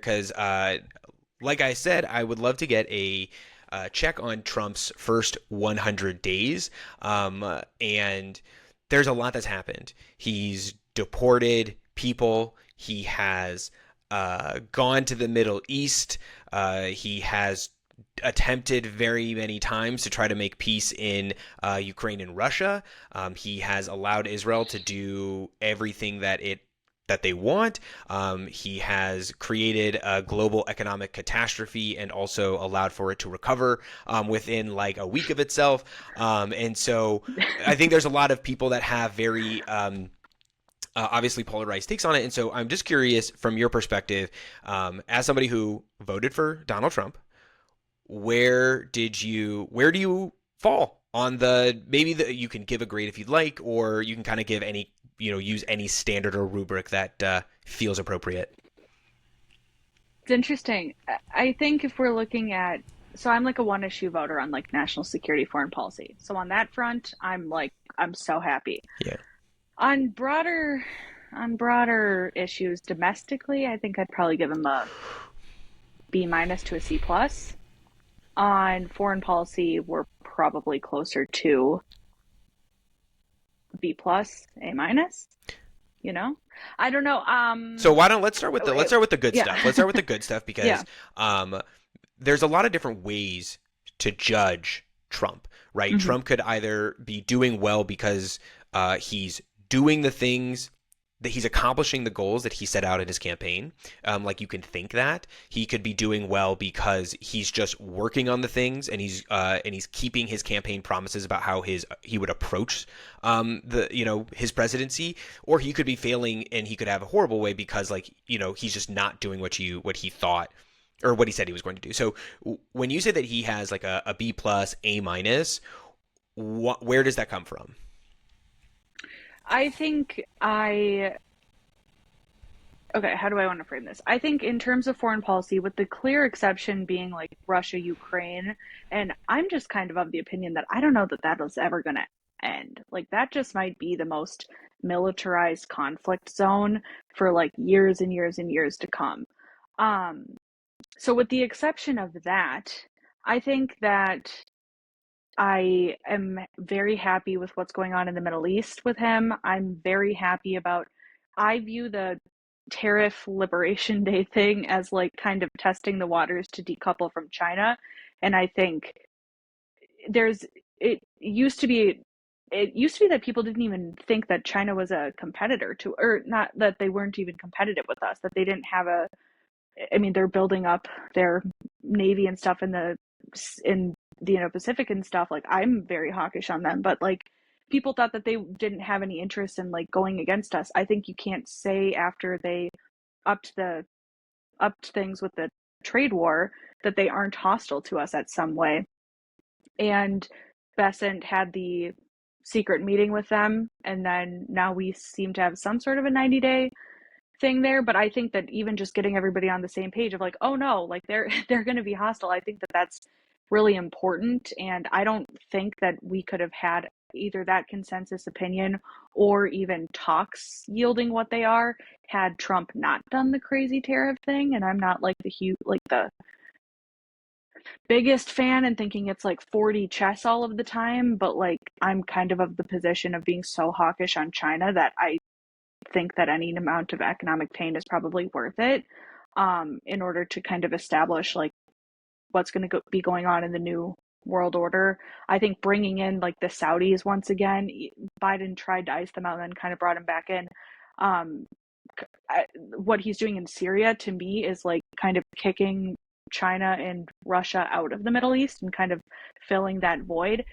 because, like I said, I would love to get a check on Trump's first 100 days. And there's a lot that's happened. He's deported people. He has gone to the Middle East. He has attempted very many times to try to make peace in Ukraine and Russia. He has allowed Israel to do everything that they want. He has created a global economic catastrophe and also allowed for it to recover within like a week of itself. And so I think there's a lot of people that have very obviously polarized takes on it. And so I'm just curious from your perspective, as somebody who voted for Donald Trump, where do you fall on the, maybe you can give a grade if you'd like, or you can kind of give any, use any standard or rubric that feels appropriate. It's interesting. I think if we're looking at, so I'm like a one issue voter on like national security, foreign policy. So on that front, I'm so happy. Yeah. On broader, on broader issues domestically, I think I'd probably give him a B minus to a C plus. On foreign policy, we're probably closer to B plus, A minus, you know? I don't know. So why don't let's start with the good Yeah. stuff. Let's start with the good stuff Yeah. because um, there's a lot of different ways to judge Trump, right? Hmm. Trump could either be doing well because he's doing the things that he's accomplishing the goals that he set out in his campaign. Like you can think that he could be doing well because he's just working on the things and he's keeping his campaign promises about how he would approach the his presidency, or he could be failing and he could have a horrible way because like he's just not doing what he thought or what he said he was going to do. So when you say that he has like a B plus A minus, where does that come from? I think I, okay, how do I want to frame this? I think in terms of foreign policy, with the clear exception being like Russia, Ukraine, and I'm just kind of the opinion that I don't know that that is ever going to end. Like that just might be the most militarized conflict zone for like years and years and years to come. Um, so with the exception of that, I think that I am very happy with what's going on in the Middle East with him. I'm very happy about, I view the tariff liberation day thing as like kind of testing the waters to decouple from China. And I think there's, it used to be, it used to be that people didn't even think that China was a competitor to, or not that they weren't even competitive with us, that they didn't have a, I mean, they're building up their navy and stuff in the Pacific and stuff. Like I'm very hawkish on them, but like people thought that they didn't have any interest in like going against us. I think you can't say after they upped the upped things with the trade war that they aren't hostile to us at some way. And Besant had the secret meeting with them, and then now we seem to have some sort of a 90-day thing there. But I think that even just getting everybody on the same page of like, oh no, like they're they're going to be hostile, I think that that's really important. And I don't think that we could have had either that consensus opinion or even talks yielding what they are had Trump not done the crazy tariff thing. And I'm not like the biggest fan and thinking it's like 40 chess all of the time, but like I'm kind of the position of being so hawkish on China that I think that any amount of economic pain is probably worth it, in order to kind of establish like what's going to be going on in the new world order. I think bringing in like the Saudis once again, Biden tried to ice them out and then kind of brought them back in. Um, what he's doing in Syria to me is like kind of kicking China and Russia out of the Middle East and kind of filling that void.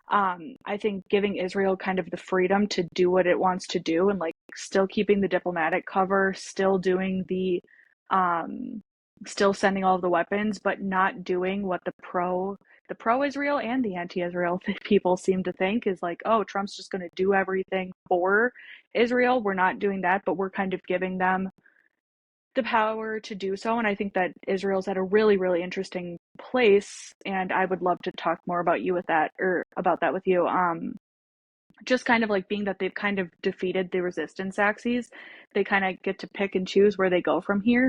I think giving Israel kind of the freedom to do what it wants to do and like still keeping the diplomatic cover, still doing um, still sending all of the weapons, but not doing what the pro Israel and the anti Israel people seem to think is like, oh, Trump's just going to do everything for Israel. We're not doing that, but we're kind of giving them the power to do so. And I think that Israel's at a really, really interesting place. And I would love to talk more about you with that or about that with you. Just kind of like being that they've kind of defeated the resistance axes, they kind of get to pick and choose where they go from here.